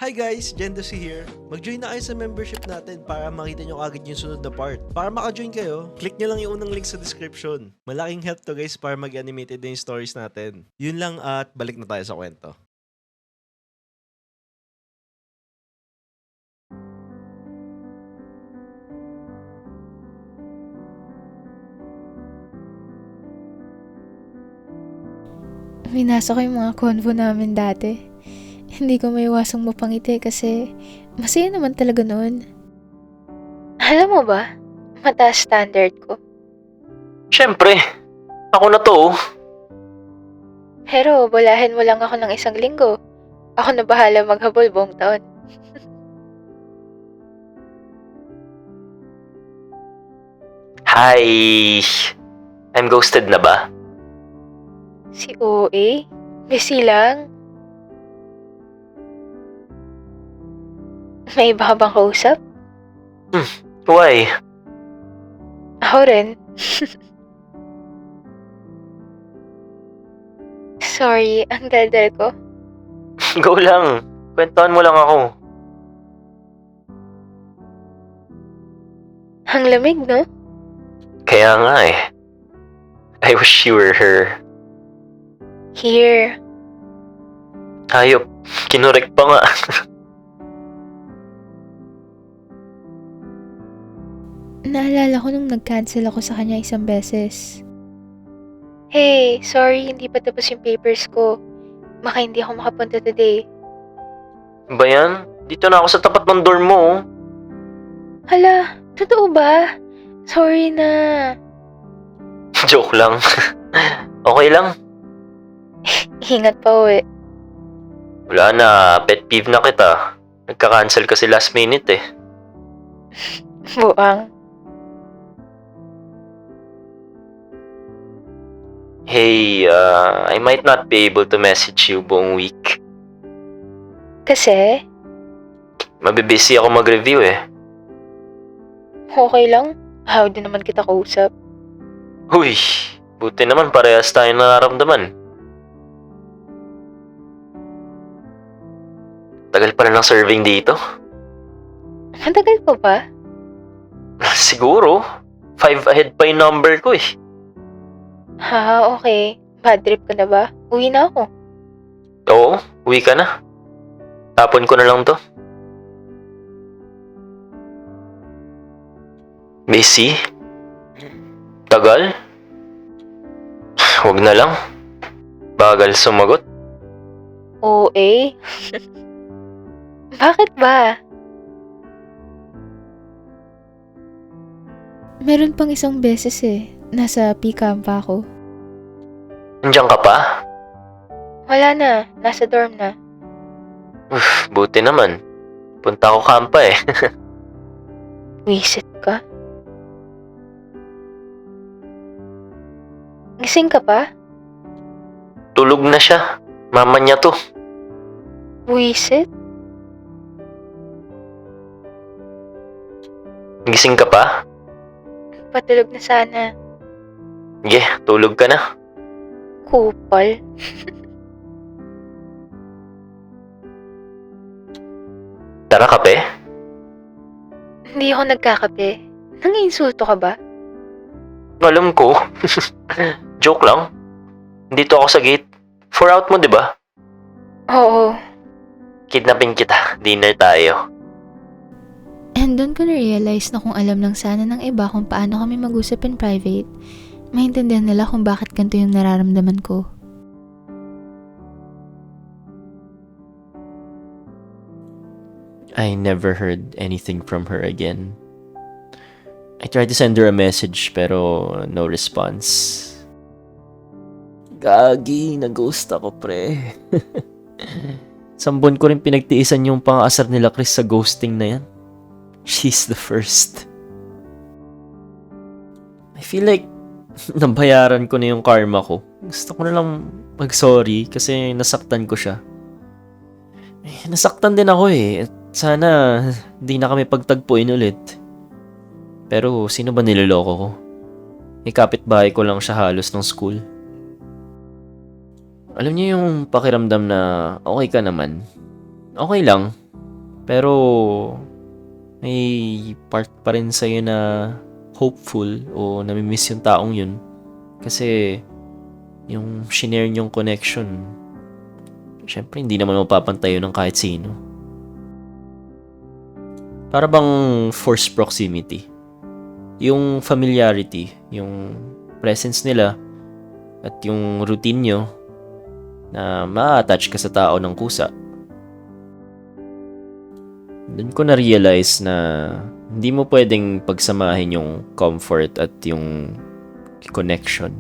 Hi guys, Jendosi here. Mag-join na kayo sa membership natin para makita nyo agad yung sunod na part. Para maka-join kayo, click nyo lang yung unang link sa description. Malaking help to guys para mag-animated na yung stories natin. Yun lang at balik na tayo sa kwento. Minasa ko yung mga convo namin dati. Hindi ko maiwasang mapangiti kasi masaya naman talaga noon. Alam mo ba, mataas standard ko. Siyempre, ako na to. Pero bulahin mo lang ako ng 1 linggo. Ako na bahala maghabol buong taon. Hi! I'm ghosted na ba? Si OA? Busy lang? May iba ka bang kausap? Why? Ako rin. Sorry, ang daldal ko. Go lang. Kwentuhan mo lang ako. Ang lamig, no? Kaya nga eh. I wish you were her. Here. Hayop. Kinurek pa nga. Naalala ko nung nag-cancel ako sa kanya 1 beses. Hey, sorry, hindi pa tapos yung papers ko. Baka hindi ako makapunta today. Ba yan? Dito na ako sa tapat ng dorm mo. Oh. Hala, totoo ba? Sorry na. Joke lang. Okay lang. Ingat pa uwi. Wala na. Pet peeve na kita. Nagka-cancel kasi last minute eh. Buang. Hey, I might not be able to message you buong week. Kasi, Mabibusy ako mag-review eh. okay lang. Ayaw din naman kita kausap. Uy, buti naman parehas tayo nararamdaman. Tagal pa na ng serving dito. Matagal pa ba? Siguro, 5 ahead pa yung number ko eh. Ha, okay. Bad trip ka na ba? Uwi na ako. Oo, uwi ka na. Tapon ko na lang to. Busy? Tagal? Huwag na lang. Bagal sumagot. OA? Bakit ba? Meron pang 1 beses eh. Nasa P-Camp pa ako. Nandiyan ka pa? Wala na. Nasa dorm na. Buti naman. Punta ako kampa eh. Wisit ka? Gising ka pa? Tulog na siya. Mama niya to. Wisit? Gising ka pa? Patulog na sana. Sige, tulog ka na. Kupal. Tara, kape? Hindi ako nagkakape. Nanginsulto ka ba? Alam ko. Joke lang. Dito ako sa gate. 4 out mo, di ba? Oo. Kidnapin kita. Dinner tayo. And doon ko na-realize na kung alam lang sana ng iba kung paano kami mag-usap in private, maintindihan nila kung bakit ganito yung nararamdaman ko. I never heard anything from her again. I tried to send her a message pero no response. Gagi, nag-ghost ako pre. Sambon ko rin pinagtiisan yung pang-aasar nila Chris sa ghosting na yan. She's the first. I feel like nabayaran ko na yung karma ko. Gusto ko na lang mag-sorry kasi nasaktan ko siya. Nasaktan din ako eh. At sana di na kami pagtagpuin ulit. Pero sino ba niloloko ko? Kapitbahay ko lang siya halos ng school. Alam niyo yung pakiramdam na okay ka naman. Okay lang. Pero may part pa rin sa'yo na hopeful o namimiss yung taong yun. Kasi yung shinare niyong connection, syempre hindi naman mapapantay yun ng kahit sino. Para bang forced proximity. Yung familiarity, yung presence nila, at yung routine nyo na ma-attach ka sa tao ng kusa. Doon ko na-realize na hindi mo pwedeng pagsamahin yung comfort at yung connection.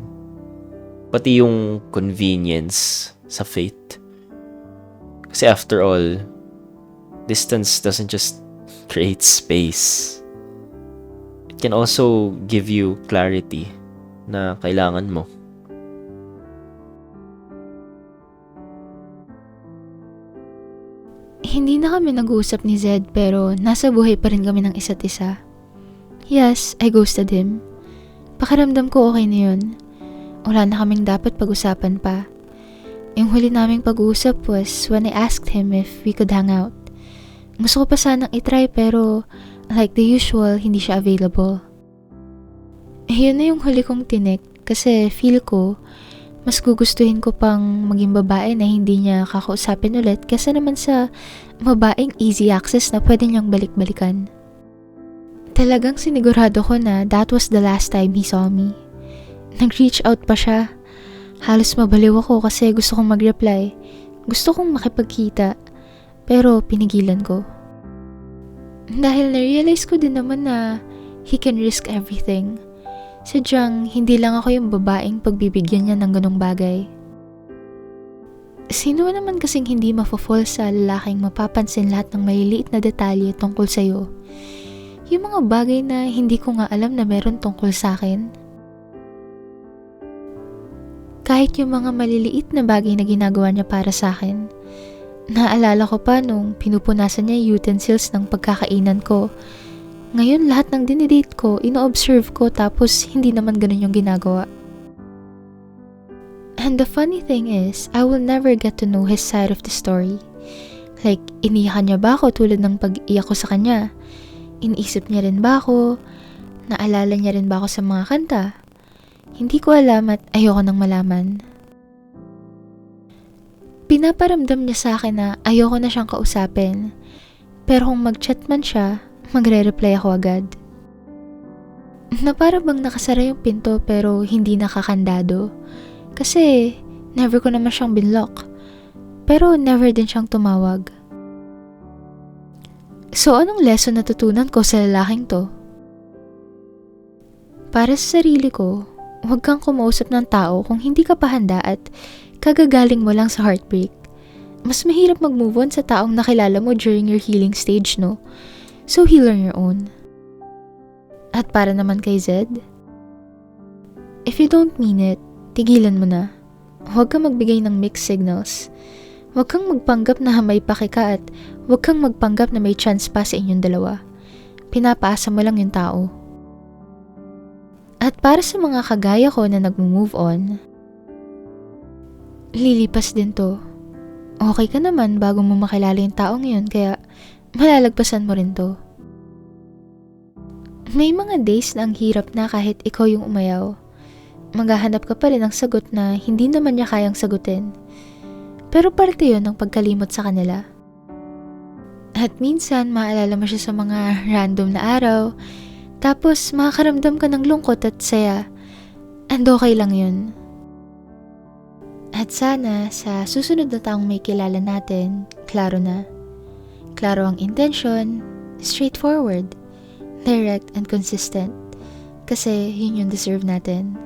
Pati yung convenience sa faith. Kasi after all, distance doesn't just create space. It can also give you clarity na kailangan mo. Hindi na kami nag-uusap ni Zed pero nasa buhay pa rin kami ng isa't isa. Yes, I ghosted him. Pakiramdam ko okay na yun. Wala na kaming dapat pag-usapan pa. Yung huli naming pag-uusap was when I asked him if we could hang out. Gusto ko pa sanang itry pero like the usual, hindi siya available. Yun na yung huli kong tinik kasi feel ko mas gugustuhin ko pang maging babae na hindi niya kakausapin ulit kaysa naman sa babaeng easy access na pwede niyang balik-balikan. Talagang sinigurado ko na that was the last time he saw me. Nag-reach out pa siya. Halos mabaliw ako kasi gusto kong mag-reply. Gusto kong makipagkita. Pero pinigilan ko. Dahil na-realize ko din naman na he can risk everything. Sadyang hindi lang ako yung babaeng pagbibigyan niya ng ganong bagay. Sino naman kasing hindi mafo-fall sa lalaking mapapansin lahat ng maliliit na detalye tungkol sa'yo? Yung mga bagay na hindi ko nga alam na meron tungkol sa akin. Kahit yung mga maliliit na bagay na ginagawa niya para sa akin. Naalala ko pa nung pinupunasan niya yung utensils ng pagkakainan ko. Ngayon lahat ng dinidate ko, ino-observe ko tapos hindi naman ganun yung ginagawa. And the funny thing is, I will never get to know his side of the story. Like, iniyakan niya ba ako tulad ng pag-iyak ko sa kanya? Iniisip niya rin ba ako? Naalala niya rin ba ako sa mga kanta? Hindi ko alam at ayoko nang malaman. Pinaparamdam niya sa akin na ayoko na siyang kausapin. Pero kung mag-chat man siya, magre-reply ako agad. Na para bang nakasara yung pinto pero hindi nakakandado. Kasi never ko naman siyang binlock. Pero never din siyang tumawag. So anong lesson natutunan ko sa lalaking to? Para sa sarili ko, huwag kang kumausap ng tao kung hindi ka pa handa at kagagaling mo lang sa heartbreak. Mas mahirap mag-move on sa taong nakilala mo during your healing stage, no? So heal on your own. At para naman kay Zed, if you don't mean it, tigilan mo na. Huwag kang magbigay ng mixed signals. Huwag kang magpanggap na may pake ka at huwag kang magpanggap na may chance pa sa inyong dalawa. Pinapaasa mo lang yung tao. At para sa mga kagaya ko na nag-move on, lilipas din to. Okay ka naman bago mo makilala yung taong yun kaya malalagpasan mo rin to. May mga days na ang hirap na kahit ikaw yung umayaw. Maghahanap ka pa rin ng sagot na hindi naman niya kayang sagutin. Pero parte yun ng pagkalimot sa kanila. At minsan maalala mo siya sa mga random na araw, tapos makakaramdam ka ng lungkot at saya. And okay lang yun. At sana sa susunod na taong may kilala natin, klaro na. Klaro ang intention, straightforward, direct and consistent. Kasi yun yung deserve natin.